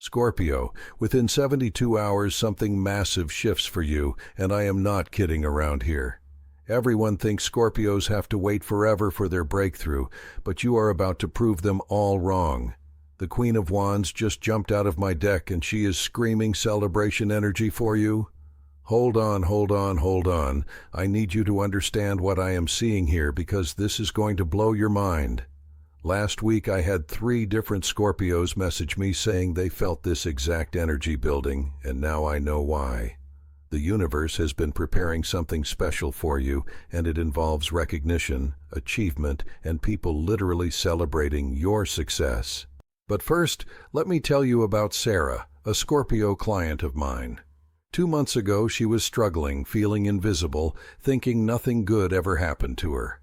Scorpio, within 72 hours something massive shifts for you, and I am not kidding around here. Everyone thinks Scorpios have to wait forever for their breakthrough, but you are about to prove them all wrong. The Queen of Wands just jumped out of my deck and she is screaming celebration energy for you. Hold on, hold on, hold on. I need you to understand what I am seeing here because this is going to blow your mind. Last week I had 3 different Scorpios message me saying they felt this exact energy building, and now I know why. The universe has been preparing something special for you, and it involves recognition, achievement, and people literally celebrating your success. But first, let me tell you about Sarah, a Scorpio client of mine. 2 months ago she was struggling, feeling invisible, thinking nothing good ever happened to her.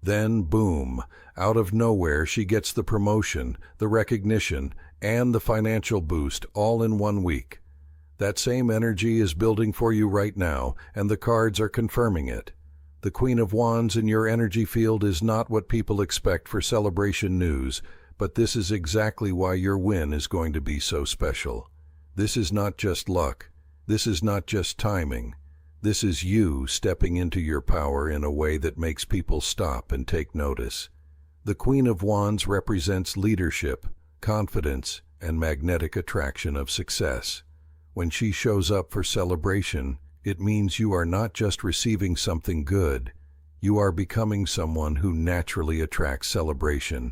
Then, boom, out of nowhere she gets the promotion, the recognition, and the financial boost all in 1 week. That same energy is building for you right now, and the cards are confirming it. The Queen of Wands in your energy field is not what people expect for celebration news, but this is exactly why your win is going to be so special. This is not just luck. This is not just timing. This is you stepping into your power in a way that makes people stop and take notice. The Queen of Wands represents leadership, confidence, and magnetic attraction of success. When she shows up for celebration, it means you are not just receiving something good, you are becoming someone who naturally attracts celebration.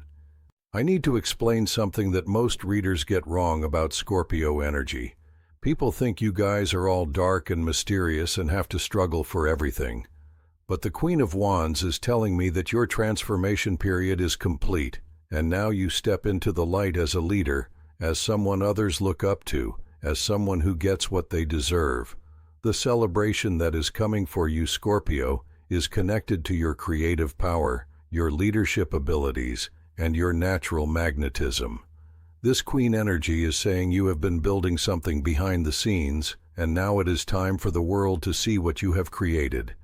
I need to explain something that most readers get wrong about Scorpio energy. People think you guys are all dark and mysterious and have to struggle for everything. But the Queen of Wands is telling me that your transformation period is complete, and now you step into the light as a leader, as someone others look up to, as someone who gets what they deserve. The celebration that is coming for you, Scorpio, is connected to your creative power, your leadership abilities, and your natural magnetism. This Queen energy is saying you have been building something behind the scenes, and now it is time for the world to see what you have created.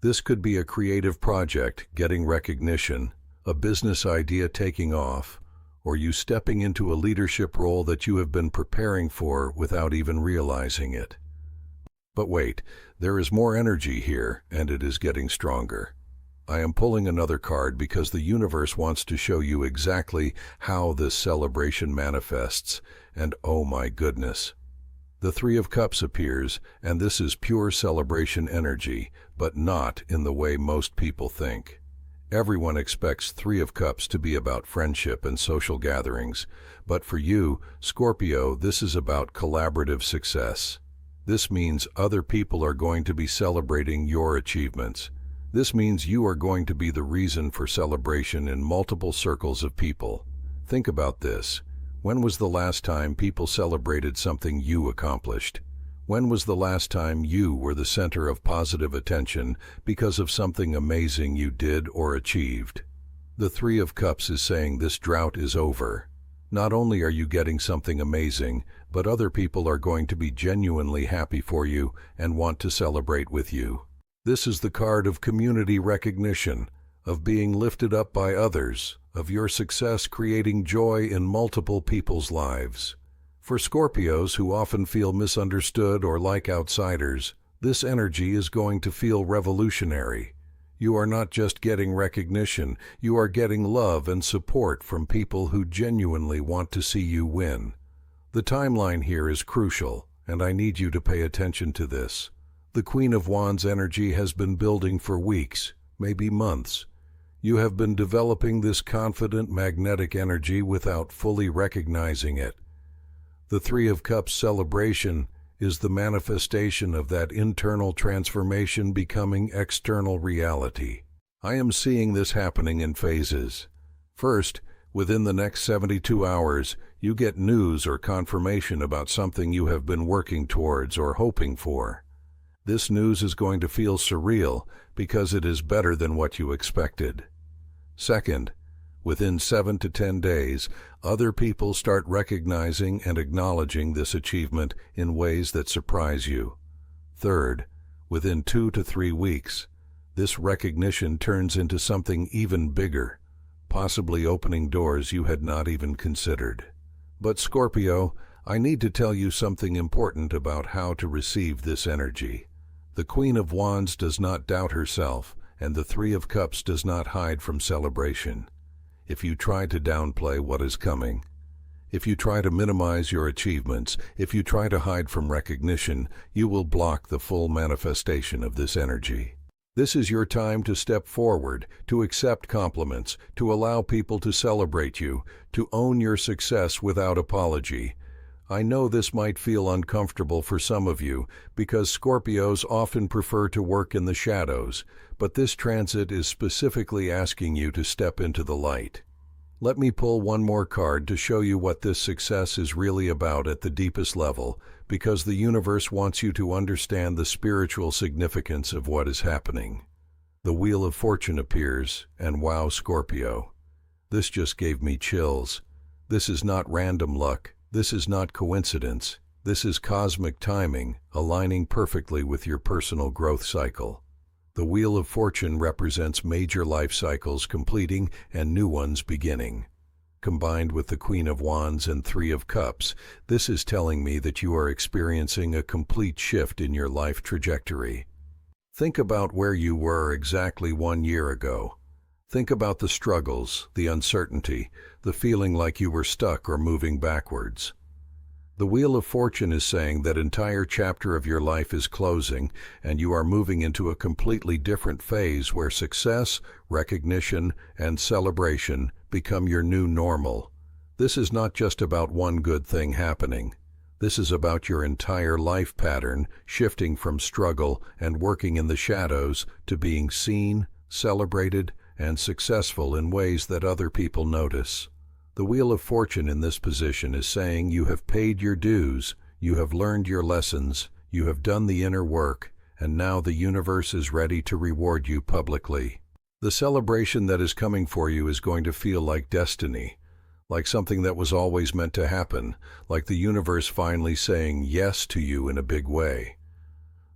This could be a creative project getting recognition, a business idea taking off, or you stepping into a leadership role that you have been preparing for without even realizing it. But wait, there is more energy here, and it is getting stronger. I am pulling another card because the universe wants to show you exactly how this celebration manifests, and oh my goodness. The 3 of Cups appears, and this is pure celebration energy, but not in the way most people think. Everyone expects 3 of Cups to be about friendship and social gatherings, but for you, Scorpio, this is about collaborative success. This means other people are going to be celebrating your achievements. This means you are going to be the reason for celebration in multiple circles of people. Think about this. When was the last time people celebrated something you accomplished? When was the last time you were the center of positive attention because of something amazing you did or achieved? The 3 of Cups is saying this drought is over. Not only are you getting something amazing, but other people are going to be genuinely happy for you and want to celebrate with you. This is the card of community recognition, of being lifted up by others, of your success creating joy in multiple people's lives. For Scorpios who often feel misunderstood or like outsiders, this energy is going to feel revolutionary. You are not just getting recognition, you are getting love and support from people who genuinely want to see you win. The timeline here is crucial, and I need you to pay attention to this. The Queen of Wands energy has been building for weeks, maybe months. You have been developing this confident magnetic energy without fully recognizing it. The 3 of Cups celebration is the manifestation of that internal transformation becoming external reality. I am seeing this happening in phases. First, within the next 72 hours, you get news or confirmation about something you have been working towards or hoping for. This news is going to feel surreal because it is better than what you expected. Second, within 7 to 10 days, other people start recognizing and acknowledging this achievement in ways that surprise you. Third, within 2 to 3 weeks, this recognition turns into something even bigger, possibly opening doors you had not even considered. But Scorpio, I need to tell you something important about how to receive this energy. The Queen of Wands does not doubt herself, and the Three of Cups does not hide from celebration. If you try to downplay what is coming, if you try to minimize your achievements, if you try to hide from recognition, you will block the full manifestation of this energy. This is your time to step forward, to accept compliments, to allow people to celebrate you, to own your success without apology. I know this might feel uncomfortable for some of you, because Scorpios often prefer to work in the shadows, but this transit is specifically asking you to step into the light. Let me pull one more card to show you what this success is really about at the deepest level, because the universe wants you to understand the spiritual significance of what is happening. The Wheel of Fortune appears, and wow, Scorpio. This just gave me chills. This is not random luck. This is not coincidence. This is cosmic timing, aligning perfectly with your personal growth cycle. The Wheel of Fortune represents major life cycles completing and new ones beginning. Combined with the Queen of Wands and Three of Cups, this is telling me that you are experiencing a complete shift in your life trajectory. Think about where you were exactly 1 year ago. Think about the struggles, the uncertainty, the feeling like you were stuck or moving backwards. The Wheel of Fortune is saying that entire chapter of your life is closing, and you are moving into a completely different phase where success, recognition, and celebration become your new normal. This is not just about one good thing happening. This is about your entire life pattern shifting from struggle and working in the shadows to being seen, celebrated, and successful in ways that other people notice. The Wheel of Fortune in this position is saying you have paid your dues, you have learned your lessons, you have done the inner work, and now the universe is ready to reward you publicly. The celebration that is coming for you is going to feel like destiny, like something that was always meant to happen, like the universe finally saying yes to you in a big way.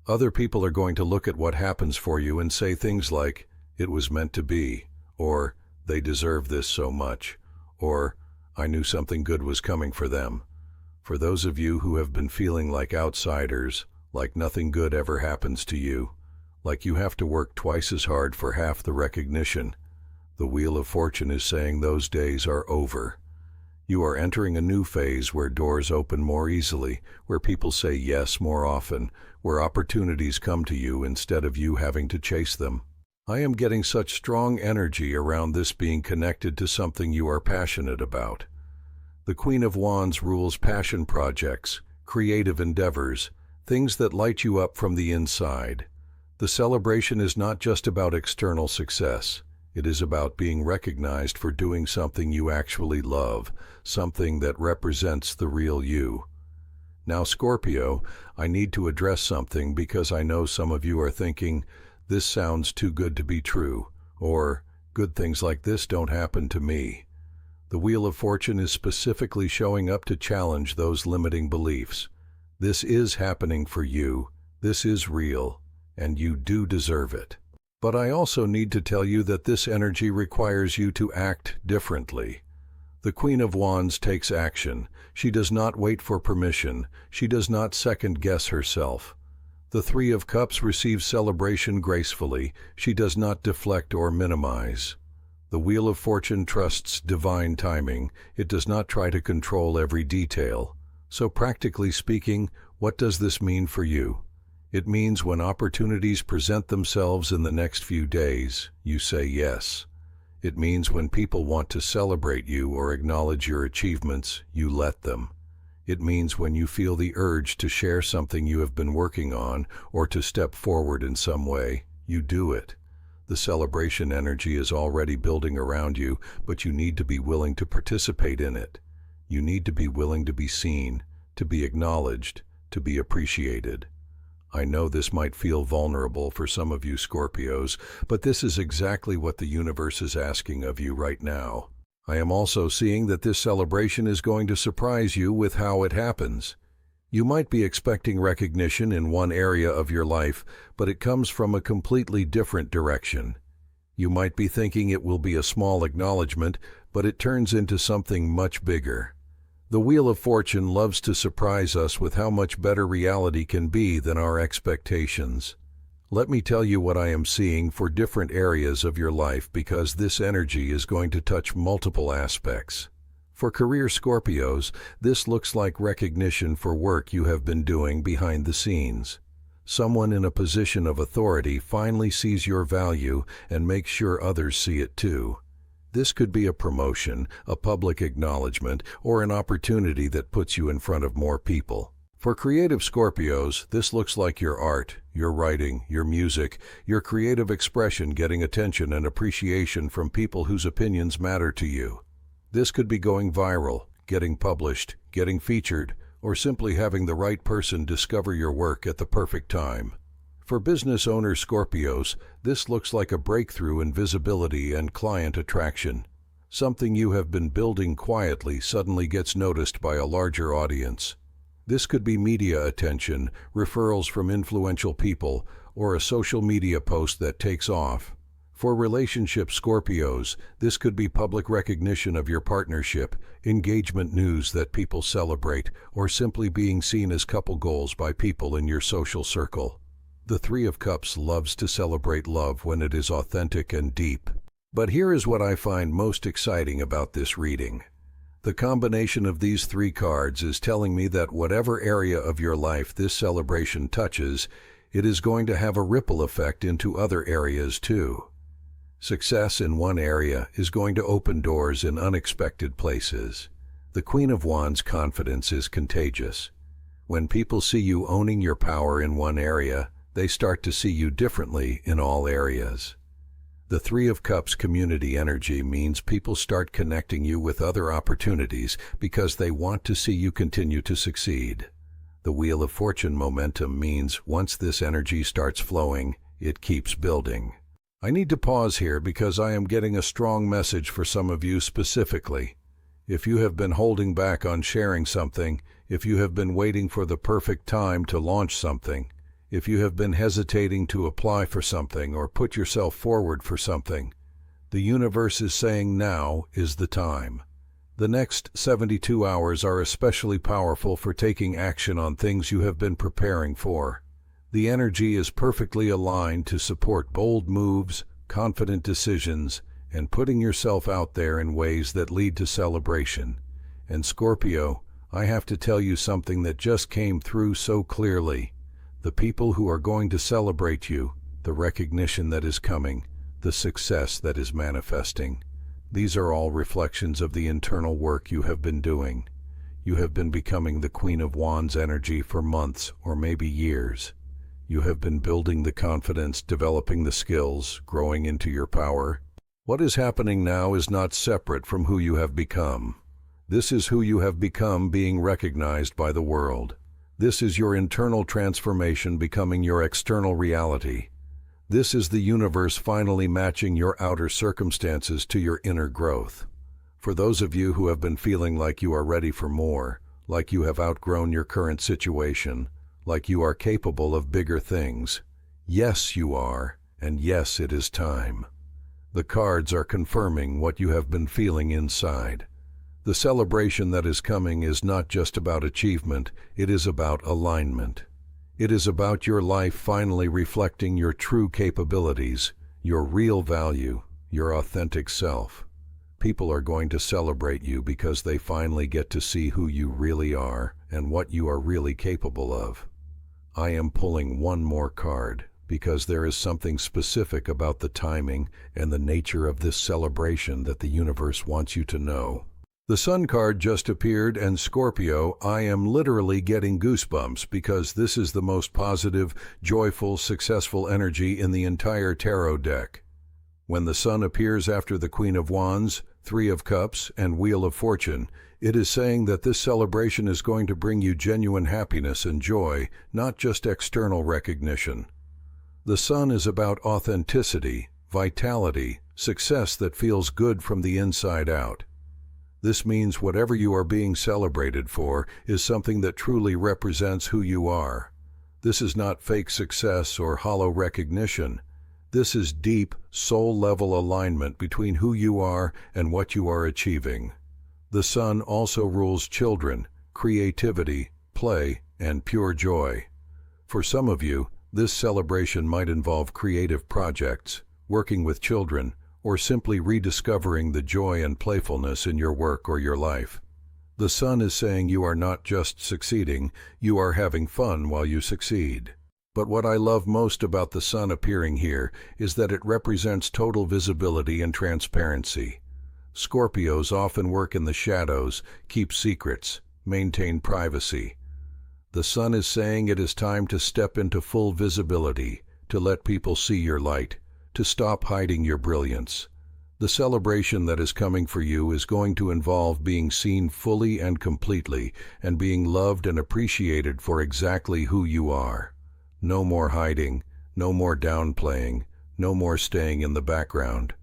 Other people are going to look at what happens for you and say things like, "It was meant to be," or "They deserve this so much," or "I knew something good was coming for them." For those of you who have been feeling like outsiders, like nothing good ever happens to you, like you have to work twice as hard for half the recognition, the Wheel of Fortune is saying those days are over. You are entering a new phase where doors open more easily, where people say yes more often, where opportunities come to you instead of you having to chase them. I am getting such strong energy around this being connected to something you are passionate about. The Queen of Wands rules passion projects, creative endeavors, things that light you up from the inside. The celebration is not just about external success. It is about being recognized for doing something you actually love, something that represents the real you. Now, Scorpio, I need to address something because I know some of you are thinking, "This sounds too good to be true," or "Good things like this don't happen to me." The Wheel of Fortune is specifically showing up to challenge those limiting beliefs. This is happening for you, this is real, and you do deserve it. But I also need to tell you that this energy requires you to act differently. The Queen of Wands takes action. She does not wait for permission. She does not second-guess herself. The Three of Cups receives celebration gracefully. She does not deflect or minimize. The Wheel of Fortune trusts divine timing. It does not try to control every detail. So practically speaking, what does this mean for you? It means when opportunities present themselves in the next few days, you say yes. It means when people want to celebrate you or acknowledge your achievements, you let them. It means when you feel the urge to share something you have been working on or to step forward in some way, you do it. The celebration energy is already building around you, but you need to be willing to participate in it. You need to be willing to be seen, to be acknowledged, to be appreciated. I know this might feel vulnerable for some of you Scorpios, but this is exactly what the universe is asking of you right now. I am also seeing that this celebration is going to surprise you with how it happens. You might be expecting recognition in one area of your life, but it comes from a completely different direction. You might be thinking it will be a small acknowledgement, but it turns into something much bigger. The Wheel of Fortune loves to surprise us with how much better reality can be than our expectations. Let me tell you what I am seeing for different areas of your life, because this energy is going to touch multiple aspects. For career Scorpios, this looks like recognition for work you have been doing behind the scenes. Someone in a position of authority finally sees your value and makes sure others see it too. This could be a promotion, a public acknowledgement, or an opportunity that puts you in front of more people. For creative Scorpios, this looks like your art, your writing, your music, your creative expression getting attention and appreciation from people whose opinions matter to you. This could be going viral, getting published, getting featured, or simply having the right person discover your work at the perfect time. For business owner Scorpios, this looks like a breakthrough in visibility and client attraction. Something you have been building quietly suddenly gets noticed by a larger audience. This could be media attention, referrals from influential people, or a social media post that takes off. For relationship Scorpios, this could be public recognition of your partnership, engagement news that people celebrate, or simply being seen as couple goals by people in your social circle. The Three of Cups loves to celebrate love when it is authentic and deep. But here is what I find most exciting about this reading. The combination of these three cards is telling me that whatever area of your life this celebration touches, it is going to have a ripple effect into other areas too. Success in one area is going to open doors in unexpected places. The Queen of Wands' confidence is contagious. When people see you owning your power in one area, they start to see you differently in all areas. The Three of Cups community energy means people start connecting you with other opportunities because they want to see you continue to succeed. The Wheel of Fortune momentum means once this energy starts flowing, it keeps building. I need to pause here because I am getting a strong message for some of you specifically. If you have been holding back on sharing something, if you have been waiting for the perfect time to launch something, if you have been hesitating to apply for something or put yourself forward for something, the universe is saying now is the time. The next 72 hours are especially powerful for taking action on things you have been preparing for. The energy is perfectly aligned to support bold moves, confident decisions, and putting yourself out there in ways that lead to celebration. And Scorpio, I have to tell you something that just came through so clearly. The people who are going to celebrate you, the recognition that is coming, the success that is manifesting, these are all reflections of the internal work you have been doing. You have been becoming the Queen of Wands energy for months or maybe years. You have been building the confidence, developing the skills, growing into your power. What is happening now is not separate from who you have become. This is who you have become being recognized by the world. This is your internal transformation becoming your external reality. This is the universe finally matching your outer circumstances to your inner growth. For those of you who have been feeling like you are ready for more, like you have outgrown your current situation, like you are capable of bigger things, yes, you are, and yes, it is time. The cards are confirming what you have been feeling inside. The celebration that is coming is not just about achievement, it is about alignment. It is about your life finally reflecting your true capabilities, your real value, your authentic self. People are going to celebrate you because they finally get to see who you really are and what you are really capable of. I am pulling one more card because there is something specific about the timing and the nature of this celebration that the universe wants you to know. The Sun card just appeared, and Scorpio, I am literally getting goosebumps because this is the most positive, joyful, successful energy in the entire tarot deck. When the Sun appears after the Queen of Wands, Three of Cups, and Wheel of Fortune, it is saying that this celebration is going to bring you genuine happiness and joy, not just external recognition. The Sun is about authenticity, vitality, success that feels good from the inside out. This means whatever you are being celebrated for is something that truly represents who you are. This is not fake success or hollow recognition. This is deep, soul-level alignment between who you are and what you are achieving. The sun also rules children, creativity, play, and pure joy. For some of you, this celebration might involve creative projects, working with children, or simply rediscovering the joy and playfulness in your work or your life. The sun is saying you are not just succeeding, you are having fun while you succeed. But what I love most about the sun appearing here is that it represents total visibility and transparency. Scorpios often work in the shadows, keep secrets, maintain privacy. The sun is saying it is time to step into full visibility, to let people see your light, to stop hiding your brilliance. The celebration that is coming for you is going to involve being seen fully and completely, and being loved and appreciated for exactly who you are. No more hiding, no more downplaying, no more staying in the background.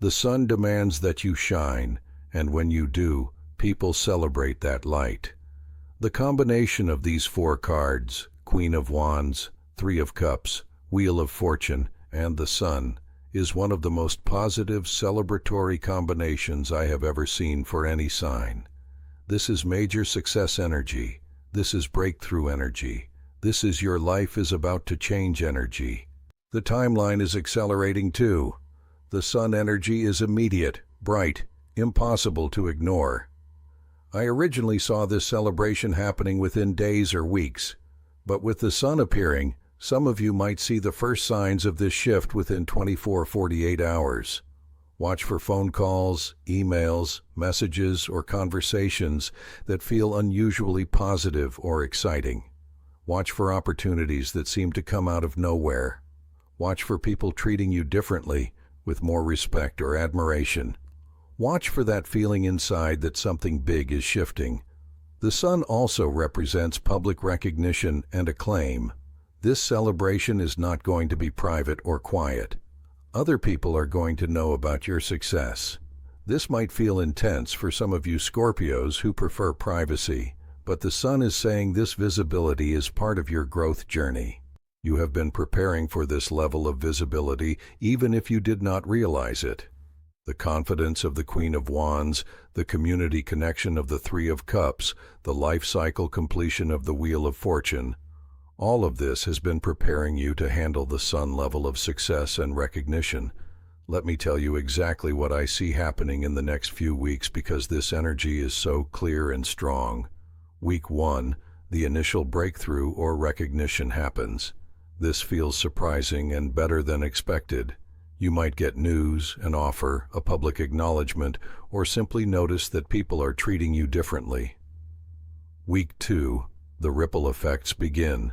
The sun demands that you shine, and when you do, people celebrate that light. The combination of these four cards, Queen of Wands, Three of Cups, Wheel of Fortune, and the Sun, is one of the most positive celebratory combinations I have ever seen for any sign. This is major success energy. This is breakthrough energy. This is your life is about to change energy. The timeline is accelerating too. The sun energy is immediate, bright, impossible to ignore. I originally saw this celebration happening within days or weeks, but with the sun appearing, some of you might see the first signs of this shift within 24-48 hours. Watch for phone calls, emails, messages, or conversations that feel unusually positive or exciting. Watch for opportunities that seem to come out of nowhere. Watch for people treating you differently, with more respect or admiration. Watch for that feeling inside that something big is shifting. The sun also represents public recognition and acclaim. This celebration is not going to be private or quiet. Other people are going to know about your success. This might feel intense for some of you Scorpios who prefer privacy, but the sun is saying this visibility is part of your growth journey. You have been preparing for this level of visibility even if you did not realize it. The confidence of the Queen of Wands, the community connection of the Three of Cups, the life cycle completion of the Wheel of Fortune, all of this has been preparing you to handle the sun level of success and recognition. Let me tell you exactly what I see happening in the next few weeks because this energy is so clear and strong. Week 1, the initial breakthrough or recognition happens. This feels surprising and better than expected. You might get news, an offer, a public acknowledgement, or simply notice that people are treating you differently. Week 2, the ripple effects begin.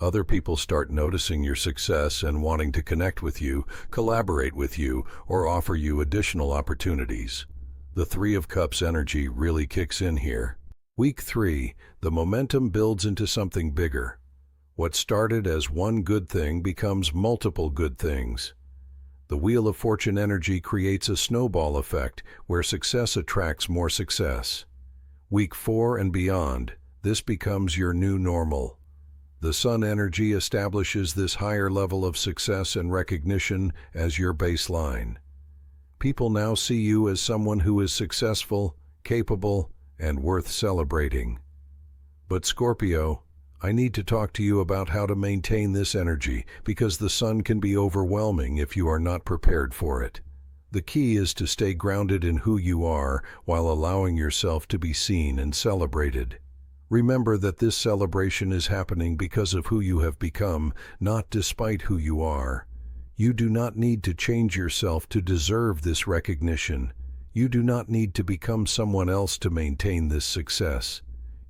Other people start noticing your success and wanting to connect with you, collaborate with you, or offer you additional opportunities. The Three of Cups energy really kicks in here. Week 3, the momentum builds into something bigger. What started as one good thing becomes multiple good things. The Wheel of Fortune energy creates a snowball effect where success attracts more success. Week 4 and beyond, this becomes your new normal. The sun energy establishes this higher level of success and recognition as your baseline. People now see you as someone who is successful, capable, and worth celebrating. But Scorpio, I need to talk to you about how to maintain this energy because the sun can be overwhelming if you are not prepared for it. The key is to stay grounded in who you are while allowing yourself to be seen and celebrated. Remember that this celebration is happening because of who you have become, not despite who you are. You do not need to change yourself to deserve this recognition. You do not need to become someone else to maintain this success.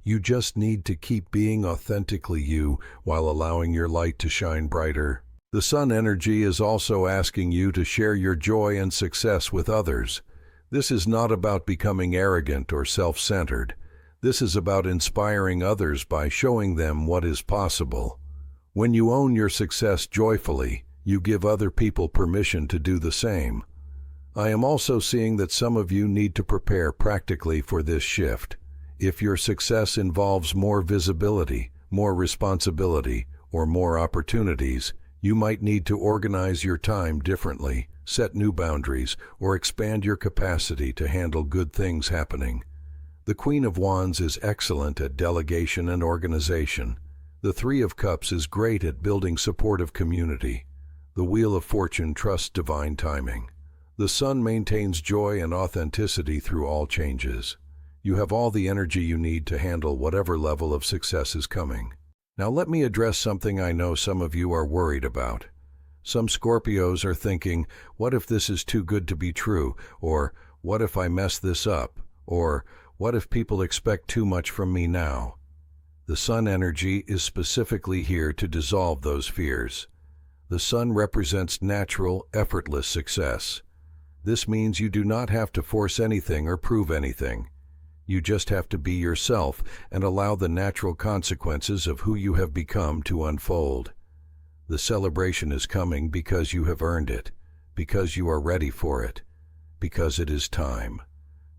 You just need to keep being authentically you while allowing your light to shine brighter. The sun energy is also asking you to share your joy and success with others. This is not about becoming arrogant or self-centered. This is about inspiring others by showing them what is possible. When you own your success joyfully, you give other people permission to do the same. I am also seeing that some of you need to prepare practically for this shift. If your success involves more visibility, more responsibility, or more opportunities, You might need to organize your time differently, set new boundaries, or expand your capacity to handle good things happening. The Queen of Wands is excellent at delegation and organization. The Three of Cups is great at building supportive community. The Wheel of Fortune trusts divine timing. The Sun maintains joy and authenticity through all changes. You have all the energy you need to handle whatever level of success is coming. Now let me address something I know some of you are worried about. Some Scorpios are thinking, what if this is too good to be true? Or, what if I mess this up? Or, what if people expect too much from me now? The Sun energy is specifically here to dissolve those fears. The Sun represents natural, effortless success. This means you do not have to force anything or prove anything. You just have to be yourself and allow the natural consequences of who you have become to unfold. The celebration is coming because you have earned it, because you are ready for it, because it is time.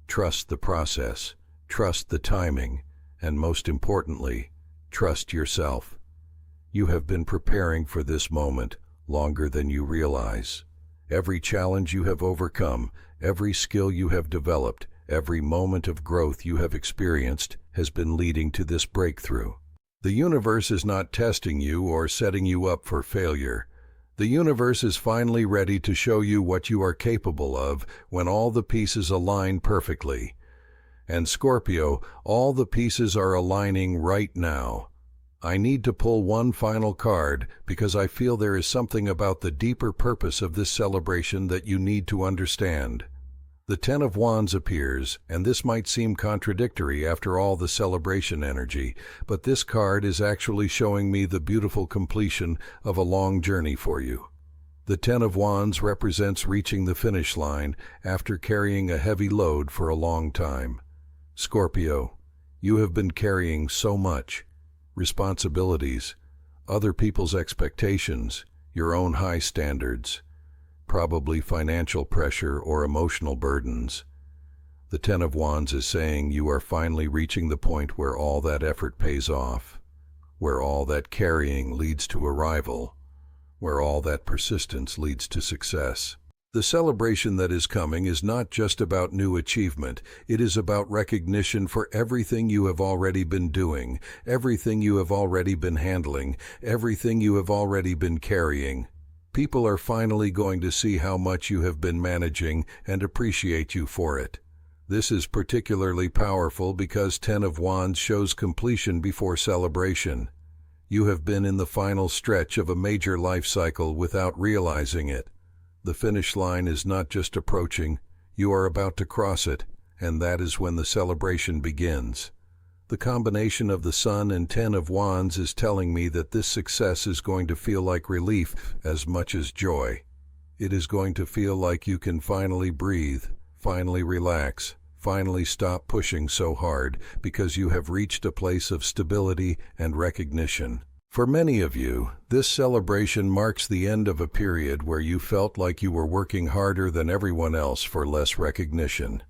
Trust the process, trust the timing, and most importantly, trust yourself. You have been preparing for this moment longer than you realize. Every challenge you have overcome, every skill you have developed, every moment of growth you have experienced has been leading to this breakthrough. The universe is not testing you or setting you up for failure. The universe is finally ready to show you what you are capable of when all the pieces align perfectly. And Scorpio, all the pieces are aligning right now. I need to pull one final card because I feel there is something about the deeper purpose of this celebration that you need to understand. The Ten of Wands appears, and this might seem contradictory after all the celebration energy, but this card is actually showing me the beautiful completion of a long journey for you. The Ten of Wands represents reaching the finish line after carrying a heavy load for a long time. Scorpio, you have been carrying so much. Responsibilities, other people's expectations, your own high standards, probably financial pressure or emotional burdens. The Ten of Wands is saying you are finally reaching the point where all that effort pays off, where all that carrying leads to arrival, where all that persistence leads to success. The celebration that is coming is not just about new achievement, it is about recognition for everything you have already been doing, everything you have already been handling, everything you have already been carrying. People are finally going to see how much you have been managing and appreciate you for it. This is particularly powerful because Ten of Wands shows completion before celebration. You have been in the final stretch of a major life cycle without realizing it. The finish line is not just approaching, you are about to cross it, and that is when the celebration begins. The combination of the Sun and Ten of Wands is telling me that this success is going to feel like relief as much as joy. It is going to feel like you can finally breathe, finally relax, finally stop pushing so hard because you have reached a place of stability and recognition. For many of you, this celebration marks the end of a period where you felt like you were working harder than everyone else for less recognition.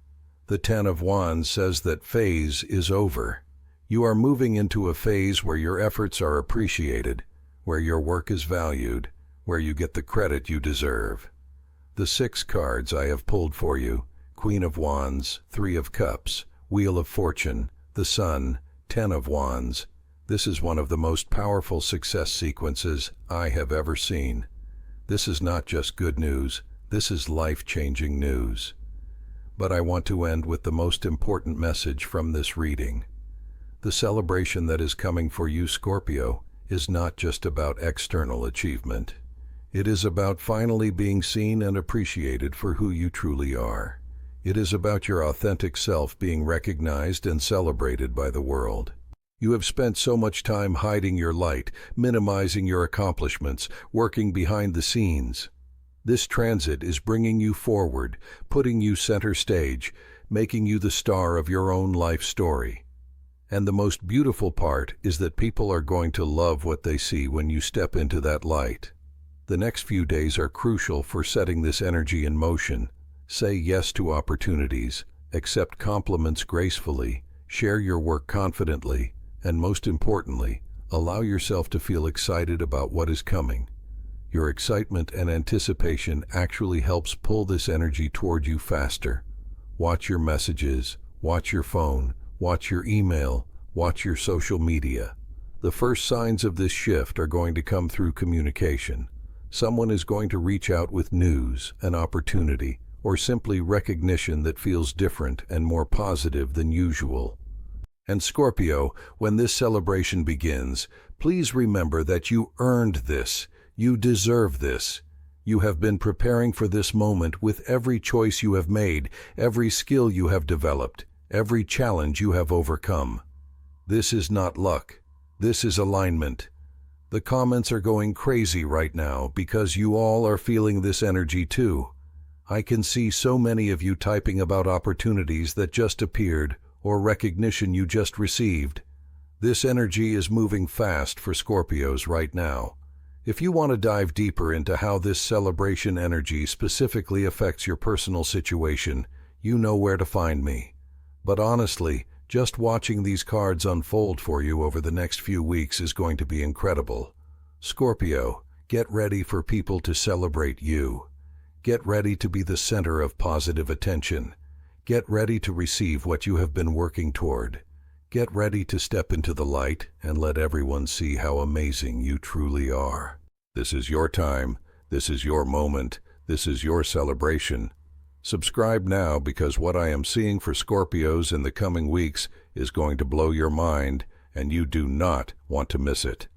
The Ten of Wands says that phase is over. You are moving into a phase where your efforts are appreciated, where your work is valued, where you get the credit you deserve. The 6 cards I have pulled for you, Queen of Wands, 3 of Cups, Wheel of Fortune, the Sun, 10 of Wands. This is one of the most powerful success sequences I have ever seen. This is not just good news, this is life-changing news. But I want to end with the most important message from this reading. The celebration that is coming for you, Scorpio, is not just about external achievement. It is about finally being seen and appreciated for who you truly are. It is about your authentic self being recognized and celebrated by the world. You have spent so much time hiding your light, minimizing your accomplishments, working behind the scenes. This transit is bringing you forward, putting you center stage, making you the star of your own life story. And the most beautiful part is that people are going to love what they see when you step into that light. The next few days are crucial for setting this energy in motion. Say yes to opportunities, accept compliments gracefully, share your work confidently, and most importantly, allow yourself to feel excited about what is coming. Your excitement and anticipation actually helps pull this energy toward you faster. Watch your messages, watch your phone, watch your email, watch your social media. The first signs of this shift are going to come through communication. Someone is going to reach out with news, an opportunity, or simply recognition that feels different and more positive than usual. And Scorpio, when this celebration begins, please remember that you earned this. You deserve this. You have been preparing for this moment with every choice you have made, every skill you have developed, every challenge you have overcome. This is not luck. This is alignment. The comments are going crazy right now because you all are feeling this energy too. I can see so many of you typing about opportunities that just appeared or recognition you just received. This energy is moving fast for Scorpios right now. If you want to dive deeper into how this celebration energy specifically affects your personal situation, you know where to find me. But honestly, just watching these cards unfold for you over the next few weeks is going to be incredible. Scorpio, get ready for people to celebrate you. Get ready to be the center of positive attention. Get ready to receive what you have been working toward. Get ready to step into the light and let everyone see how amazing you truly are. This is your time. This is your moment. This is your celebration. Subscribe now because what I am seeing for Scorpios in the coming weeks is going to blow your mind, and you do not want to miss it.